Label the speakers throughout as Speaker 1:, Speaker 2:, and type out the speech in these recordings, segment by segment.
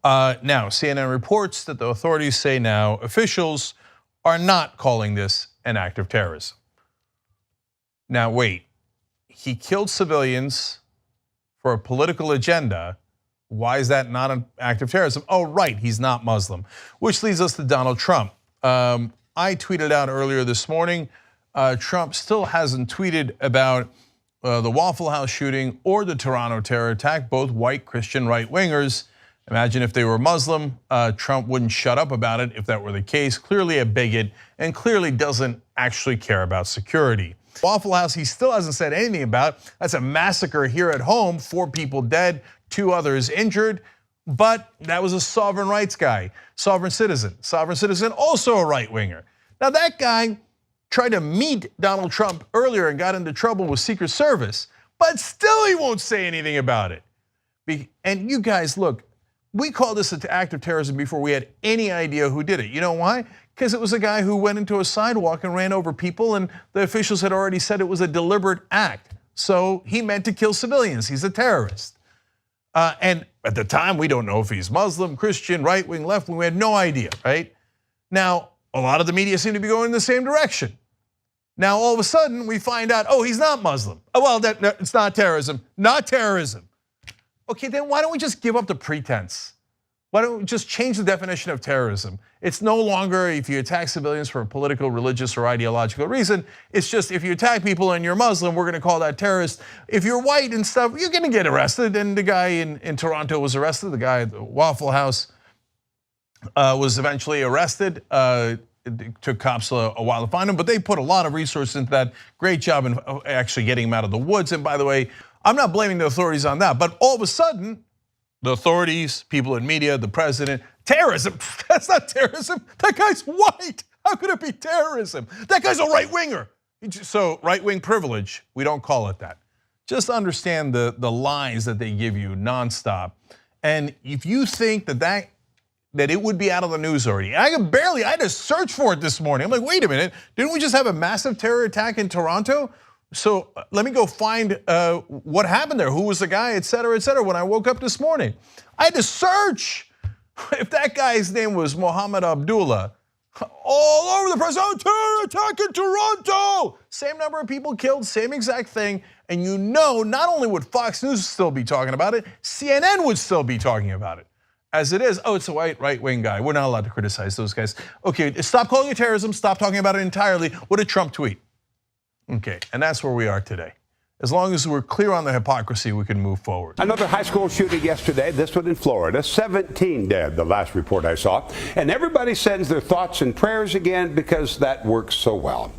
Speaker 1: Now, CNN reports that the authorities say now officials are not calling this an act of terrorism. Now, wait, he killed civilians for a political agenda. Why is that not an act of terrorism? Oh, right, he's not Muslim, which leads us to Donald Trump. I tweeted out earlier this morning, Trump still hasn't tweeted about the Waffle House shooting or the Toronto terror attack, both white Christian right-wingers. Imagine if they were Muslim, Trump wouldn't shut up about it if that were the case. Clearly a bigot and clearly doesn't actually care about security. Waffle House, he still hasn't said anything about. That's a massacre here at home, 4 people dead, 2 others injured. But that was a sovereign rights guy, sovereign citizen. Sovereign citizen, also a right-winger. Now that guy tried to meet Donald Trump earlier and got into trouble with Secret Service, but still he won't say anything about it. And you guys, look, we called this an act of terrorism before we had any idea who did it. You know why? Because it was a guy who went into a sidewalk and ran over people, and the officials had already said it was a deliberate act. So he meant to kill civilians. He's a terrorist. And at the time, we don't know if he's Muslim, Christian, right wing, left wing. We had no idea, right? Now, a lot of the media seem to be going in the same direction. Now, all of a sudden, we find out, oh, he's not Muslim. Oh, well, it's not terrorism. Not terrorism. Okay, then why don't we just give up the pretense? Why don't we just change the definition of terrorism? It's no longer if you attack civilians for a political, religious, or ideological reason. It's just if you attack people and you're Muslim, we're gonna call that terrorist. If you're white and stuff, you're gonna get arrested. And the guy in Toronto was arrested. The guy at the Waffle House was eventually arrested. It took cops a while to find him, but they put a lot of resources into that. Great job in actually getting him out of the woods. And by the way, I'm not blaming the authorities on that, but all of a sudden, the authorities, people in media, the president, terrorism, that's not terrorism. That guy's white. How could it be terrorism? That guy's a right-winger. So right-wing privilege, we don't call it that. Just understand the lies that they give you nonstop. And if you think that it would be out of the news already. I had to search for it this morning. I'm like, wait a minute, didn't we just have a massive terror attack in Toronto? So let me go find what happened there, who was the guy, et cetera, when I woke up this morning. I had to search if that guy's name was Mohammed Abdullah. All over the press, oh, terror attack in Toronto. Same number of people killed, same exact thing. And you know, not only would Fox News still be talking about it, CNN would still be talking about it. As it is, oh, it's a white right-wing guy. We're not allowed to criticize those guys. Okay, stop calling it terrorism, stop talking about it entirely. What did Trump tweet? Okay, and that's where we are today. As long as we're clear on the hypocrisy, we can move forward.
Speaker 2: Another high school shooting yesterday, this one in Florida, 17 dead, the last report I saw. And everybody sends their thoughts and prayers again because that works so well.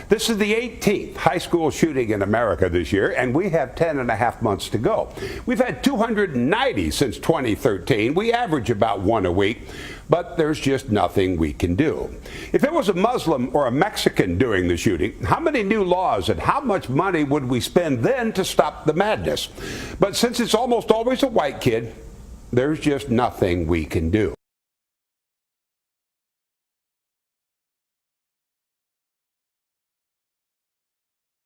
Speaker 2: This is the 18th high school shooting in America this year, and we have 10 and a half months to go. We've had 290 since 2013. We average about 1 a week, but there's just nothing we can do. If it was a Muslim or a Mexican doing the shooting, how many new laws and how much money would we spend then to stop the madness? But since it's almost always a white kid, there's just nothing we can do.